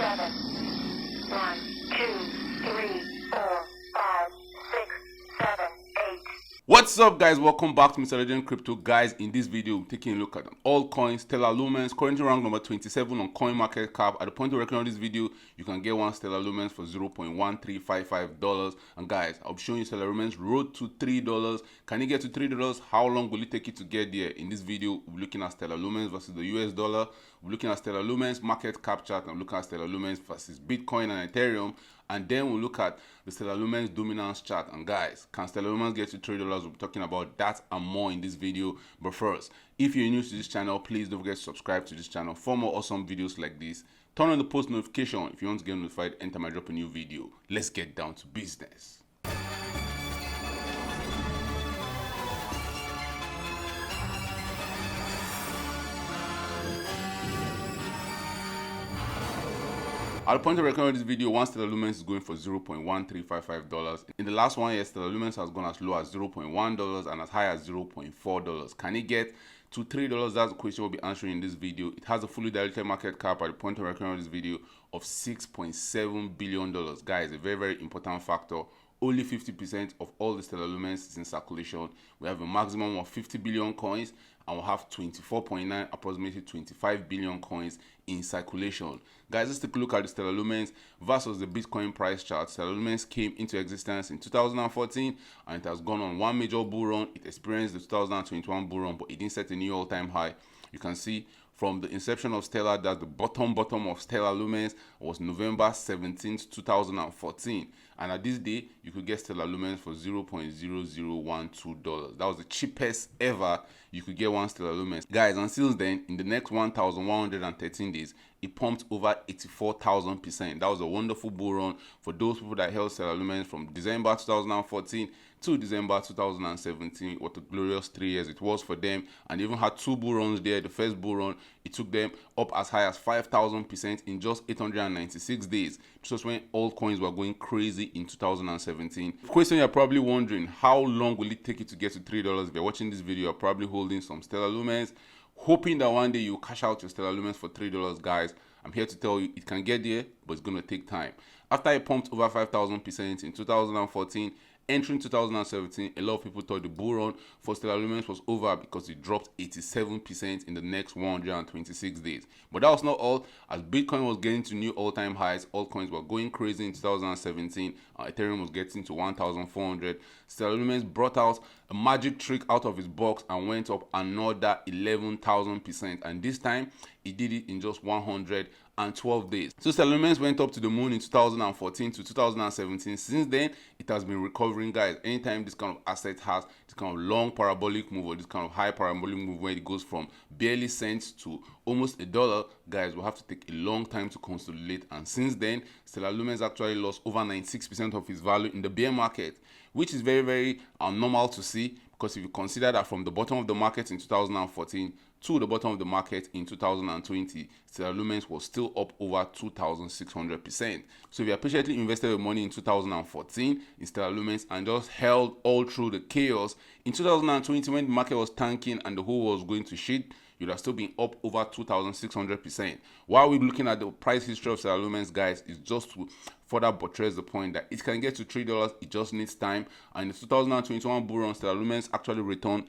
7. 1, 2, 3, 4, 5, 6, 7, 8. What's up, guys? Welcome back to Mr. Legend Crypto. Guys, in this video we're taking a look at an altcoin, Stellar Lumens, currently ranked number 27 on CoinMarketCap. At the point of recording this video, you can get one Stellar Lumens for $0.1355. And guys, I'll be showing you Stellar Lumens road to $3. Can you get to $3? How long will it take you to get there? In this video, we're looking at Stellar Lumens versus the US dollar. We're looking at Stellar Lumens market cap chart, and looking at Stellar Lumens versus Bitcoin and Ethereum. And then we'll look at the Stellar Lumens dominance chart. And guys, can Stellar Lumens get to $3? We'll be talking about that and more in this video. But first, if you're new to this channel, please don't forget to subscribe to this channel for more awesome videos like this. Turn on the post notification if you want to get notified anytime I drop a new video. Let's get down to business. At the point of recording this video, one Stellar Lumens is going for $0.1355. In the last 1 year, Stellar Lumens has gone as low as $0.1 and as high as $0.4. Can it get to $3? That's the question we'll be answering in this video. It has a fully diluted market cap at the point of recording this video of $6.7 billion. Guys, a very, very important factor. Only 50% of all the Stellar Lumens is in circulation. We have a maximum of 50 billion coins, and we'll have 24.9, approximately 25 billion coins in circulation. Guys, let's take a look at the Stellar Lumens versus the Bitcoin price chart. Stellar Lumens came into existence in 2014, and it has gone on one major bull run. It experienced the 2021 bull run, but it didn't set a new all-time high. You can see from the inception of Stellar that the bottom of Stellar Lumens was November 17th, 2014. And at this day, you could get Stellar Lumens for $0.0012. That was the cheapest ever you could get one Stellar Lumens. Guys, and since then, in the next 1,113 days, it pumped over 84,000%. That was a wonderful bull run for those people that held Stellar Lumens from December 2014 to December 2017. What a glorious 3 years it was for them. And they even had two bull runs there. The first bull run, it took them up as high as 5,000% in just 896 days. This was when altcoins were going crazy in 2017. The question you're probably wondering, how long will it take you to get to $3? If you're watching this video, you're probably holding some Stellar Lumens, hoping that one day you cash out your Stellar Lumens for $3. Guys, I'm here to tell you it can get there, but it's going to take time. After it pumped over 5,000% in 2014, entering 2017, a lot of people thought the bull run for Stellar Lumens was over because it dropped 87% in the next 126 days. But that was not all. As Bitcoin was getting to new all-time highs, altcoins were going crazy in 2017. Ethereum was getting to 1,400. Stellar Lumens brought out a magic trick out of its box and went up another 11,000%. And this time, it did it in just 112 days. So Stellar Lumens went up to the moon in 2014 to 2017. Since then, it has been recovering, guys. Anytime this kind of asset has this kind of long parabolic move or this kind of high parabolic move where it goes from barely cents to almost $1, guys, will have to take a long time to consolidate. And since then, Stellar Lumens actually lost over 96% of its value in the bear market, which is very, very normal to see, because if you consider that from the bottom of the market in 2014 to the bottom of the market in 2020, Stellar Lumens was still up over 2,600%. So if you patiently invested your money in 2014 in Stellar Lumens and just held all through the chaos, in 2020 when the market was tanking and the whole was going to shit, you'd have still been up over 2,600%. While we're looking at the price history of Stellar Lumens, guys, is just to further buttress the point that it can get to $3. It just needs time. And in the 2021 bull run, Stellar Lumens actually returned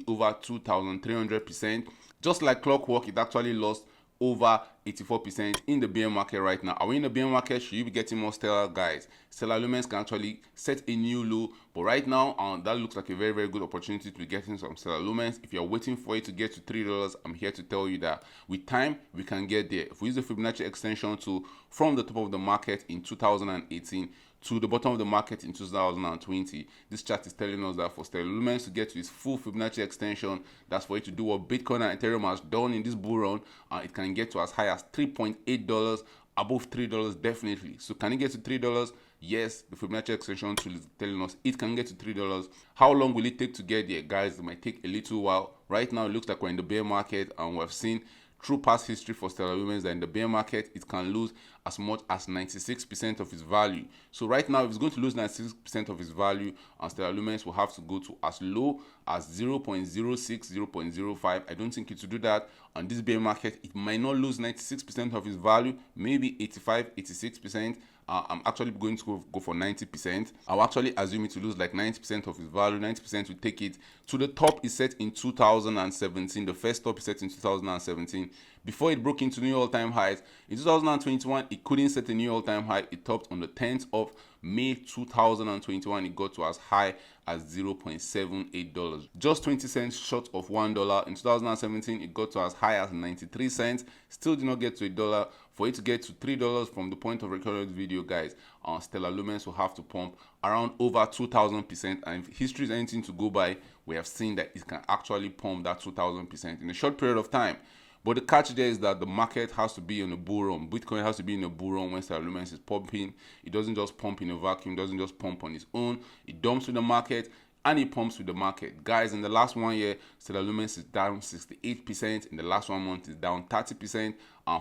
over 2,300%. Just like clockwork, it actually lost over 84% in the bear market right now. Are we in the bear market? Should you be getting more Stellar? Guys, Stellar Lumens can actually set a new low, but right now that looks like a very, very good opportunity to be getting some Stellar Lumens. If you're waiting for it to get to $3, I'm here to tell you that with time we can get there. If we use the Fibonacci extension tool from the top of the market in 2018 to the bottom of the market in 2020, this chart is telling us that for Stellar Lumens to get to its full Fibonacci extension, that's for it to do what Bitcoin and Ethereum has done in this bull run, it can get to as high as $3.8, above $3 definitely. So can it get to $3? Yes, the Fibonacci extension tool is telling us it can get to $3. How long will it take to get there? Guys, it might take a little while. Right now, it looks like we're in the bear market and we've seen through past history for Stellar Lumens that in the bear market it can lose as much as 96% of its value. So right now, if it's going to lose 96% of its value, Stellar Lumens will have to go to as low as 0.06, 0.05. I don't think it will do that. On this bear market, it might not lose 96% of its value, maybe 85, 86%. I'm actually going to go for 90%. I'll actually assume it to lose like 90% of its value. 90% will take it to the top is set in 2017. The first top is set in 2017. Before it broke into new all-time highs, in 2021, it couldn't set a new all-time high. It topped on the 10th of May 2021. It got to as high as $0.78. Just 20 cents short of $1. In 2017, it got to as high as 93 cents. Still did not get to $1. For it to get to $3 from the point of recording this video, guys, Stellar Lumens will have to pump around over 2,000%. And if history is anything to go by, we have seen that it can actually pump that 2,000% in a short period of time. But the catch there is that the market has to be in a bull run. Bitcoin has to be in a bull run when Stellar Lumens is pumping. It doesn't just pump in a vacuum. It doesn't just pump on its own. It dumps with the market and it pumps with the market. Guys, in the last 1 year, Stellar Lumens is down 68%. In the last 1 month, it's down 30%.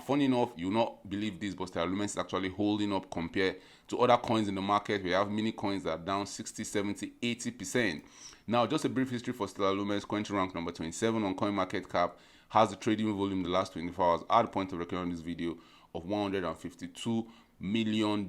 Funny enough, you will not believe this, but Stellar Lumens is actually holding up compared to other coins in the market. We have mini coins that are down 60, 70, 80%. Now, just a brief history for Stellar Lumens. Coin rank number 27 on CoinMarketCap. Has the trading volume in the last 24 hours at the point of recording this video of $152 million.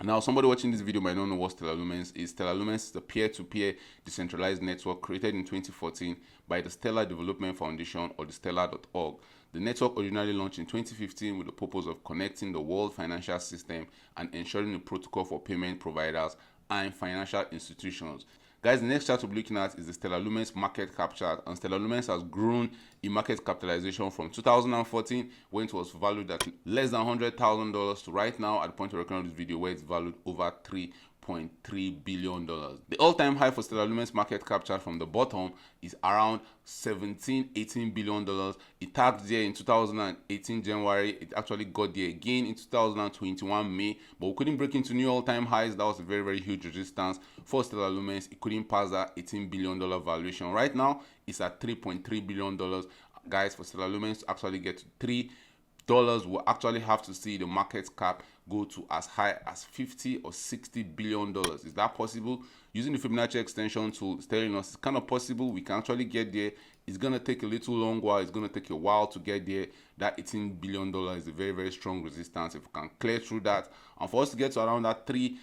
Now, somebody watching this video might not know what Stellar Lumens is. Stellar Lumens is a peer-to-peer decentralized network created in 2014 by the Stellar Development Foundation, or the stellar.org. The network originally launched in 2015 with the purpose of connecting the world financial system and ensuring a protocol for payment providers and financial institutions. Guys, the next chart we'll be looking at is the Stellar Lumens market cap chart, and Stellar Lumens has grown in market capitalization from 2014 when it was valued at less than $100,000 to right now at the point of recording this video where it's valued over $3.3 billion. The all-time high for Stellar Lumens market cap chart from the bottom is around $18 billion. It tapped there in 2018 January. It actually got there again in 2021 May, but we couldn't break into new all-time highs. That was a very, very huge resistance for Stellar Lumens. It couldn't pass that $18 billion valuation. Right now, it's at $3.3 billion. Guys, for Stellar Lumens to actually get to $3, we'll actually have to see the market cap go to as high as $50 or $60 billion. Is that possible? Using the Fibonacci extension tool, it's telling us it's kind of possible. We can actually get there. It's going to take a little long while. It's going to take a while to get there. That $18 billion is a very, very strong resistance. If we can clear through that, and for us to get to around that $3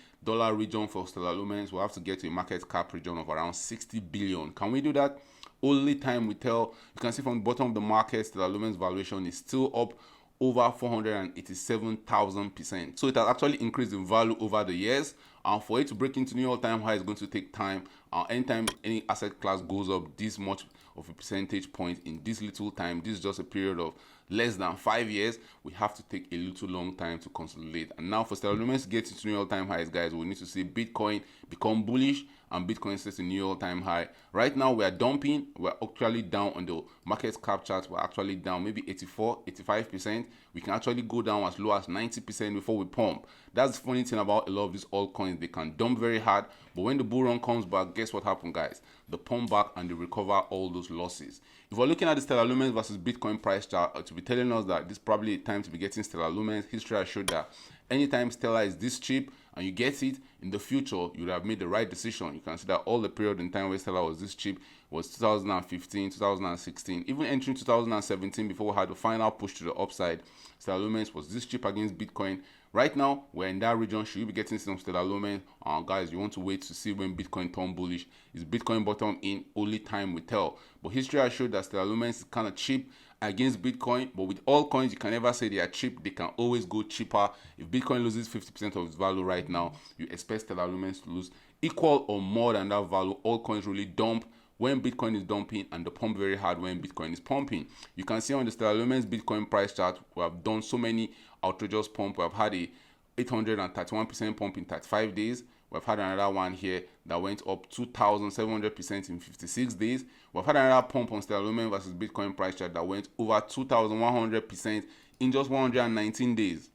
region for Stellar Lumens, we'll have to get to a market cap region of around 60 billion. Can we do that? Only time will tell. You can see from the bottom of the market, Stellar Lumens valuation is still up over 487,000%. So it has actually increased in value over the years. And for it to break into new all-time high is going to take time. Anytime any asset class goes up this much of a percentage point in this little time, this is just a period of less than 5 years, we have to take a little long time to consolidate. And now for Stellar Lumens to get into new all-time highs, guys, we need to see Bitcoin become bullish and Bitcoin sets a new all-time high. Right now, we are dumping. We're actually down on the market cap chart. We're actually down maybe 84, 85%. We can actually go down as low as 90% before we pump. That's the funny thing about a lot of these altcoins. They can dump very hard, but when the bull run comes back, guess what happened, guys? They pump back and they recover all those losses. If we're looking at the Stellar Lumens versus Bitcoin price chart, to be telling us that this is probably a time to be getting Stellar Lumens, history has showed that anytime Stellar is this cheap and you get it in the future, you would have made the right decision. You can see that all the period in time where Stellar was this cheap was 2015, 2016, even entering 2017 before we had the final push to the upside. Stellar Lumens was this cheap against Bitcoin. Right now, we're in that region. Should you be getting some Stellar Lumens? Guys, you want to wait to see when Bitcoin turn bullish. Is Bitcoin bottom in? Only time will tell. But history has showed that Stellar Lumens is kind of cheap against Bitcoin. But with all coins, you can never say they are cheap. They can always go cheaper. If Bitcoin loses 50% of its value right now, you expect Stellar Lumens to lose equal or more than that value. All coins really dump when Bitcoin is dumping and the pump very hard when Bitcoin is pumping. You can see on the Stellar Lumens Bitcoin price chart, we have done so many outrageous pump. We have had a 831% pump in 35 days. We've had another one here that went up 2,700% in 56 days. We've had another pump on Stellar Lumens versus Bitcoin price chart that went over 2,100% in just 119 days.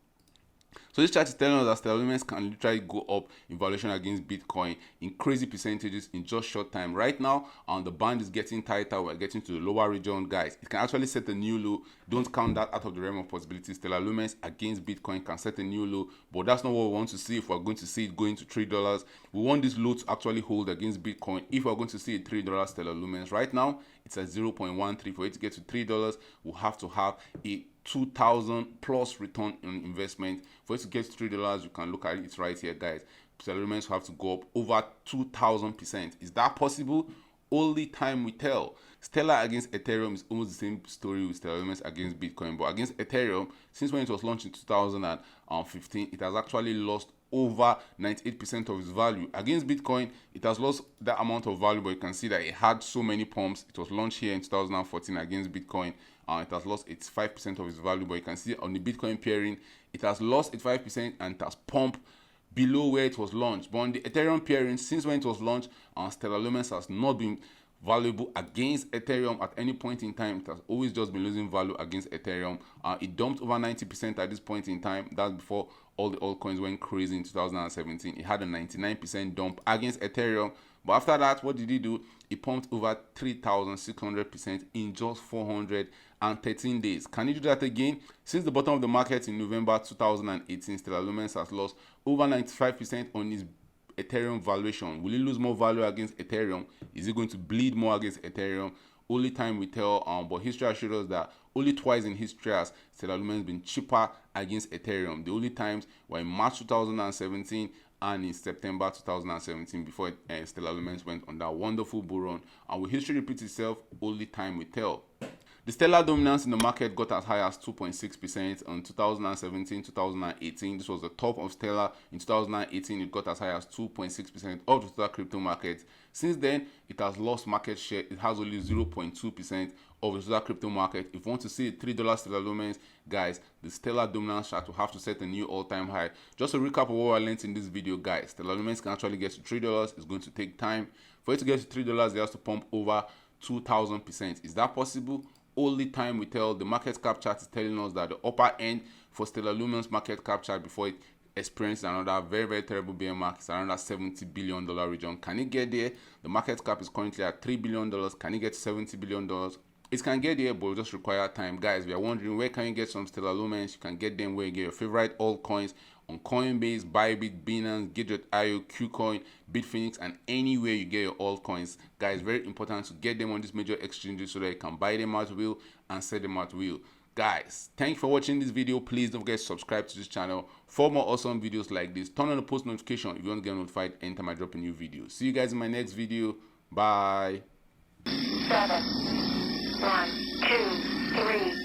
So this chart is telling us that Stellar Lumens can literally go up in valuation against Bitcoin in crazy percentages in just short time. Right now, the band is getting tighter. We're getting to the lower region, guys. It can actually set a new low. Don't count that out of the realm of possibilities. Stellar Lumens against Bitcoin can set a new low, but that's not what we want to see. If we're going to see it going to $3, we want this low to actually hold against Bitcoin. If we're going to see a $3 Stellar Lumens, right now it's at 0.13. For it to get to $3, we'll have to have a 2,000 plus return on investment. For it to get to $3, you can look at it right here, guys. Stellar Lumens have to go up over 2,000%. Is that possible? Only time will tell. Stellar against Ethereum is almost the same story with Stellar Lumens against Bitcoin, but against Ethereum, since when it was launched in 2015, it has actually lost over 98% of its value. Against Bitcoin, it has lost that amount of value, but you can see that it had so many pumps. It was launched here in 2014 against Bitcoin. It has lost 85% of its value, but you can see on the Bitcoin pairing, it has lost 85% and it has pumped below where it was launched. But on the Ethereum pairing, since when it was launched, Stellar Lumens has not been valuable against Ethereum at any point in time. It has always just been losing value against Ethereum. It dumped over 90% at this point in time. That's before all the altcoins went crazy in 2017. It had a 99% dump against Ethereum. But after that, what did he do? He pumped over 3,600% in just 413 days. Can you do that again? Since the bottom of the market in November 2018, Stellar Lumens has lost over 95% on his Ethereum valuation. Will he lose more value against Ethereum? Is he going to bleed more against Ethereum? Only time will tell. But history has showed us that only twice in history has Stellar Lumens been cheaper against Ethereum. The only times were in March 2017 and in September 2017 before Stellar Lumens went on that wonderful bull run. And will history repeat itself? Only time will tell. The stellar dominance in the market got as high as 2.6% in 2017-2018. This was the top of Stellar. In 2018, it got as high as 2.6% of the total crypto market. Since then, it has lost market share. It has only 0.2% of the total crypto market. If you want to see a $3 Stellar Lumens, guys, the stellar dominance chart will have to set a new all-time high. Just a recap of what I learned in this video, guys. Stellar Lumens can actually get to $3. It's going to take time. For it to get to $3, it has to pump over 2,000%. Is that possible? Only time will tell. The market cap chart is telling us that the upper end for Stellar Lumens market cap chart before it experiences another very terrible bear market is around that $70 billion region. Can it get there? The market cap is currently at $3 billion. Can it get to $70 billion? It can get there, but it just require time. Guys, we are wondering where can you get some Stellar Lumens? You can get them where you get your favorite altcoins on Coinbase, Bybit, Binance, Gate.io, KuCoin, Bitfinex, and anywhere you get your altcoins. Guys, very important to get them on these major exchanges so that you can buy them at will and sell them at will. Guys, thank you for watching this video. Please don't forget to subscribe to this channel for more awesome videos like this. Turn on the post notification if you want to get notified anytime I drop a new video. See you guys in my next video. Bye. 7, 1, 2, 3.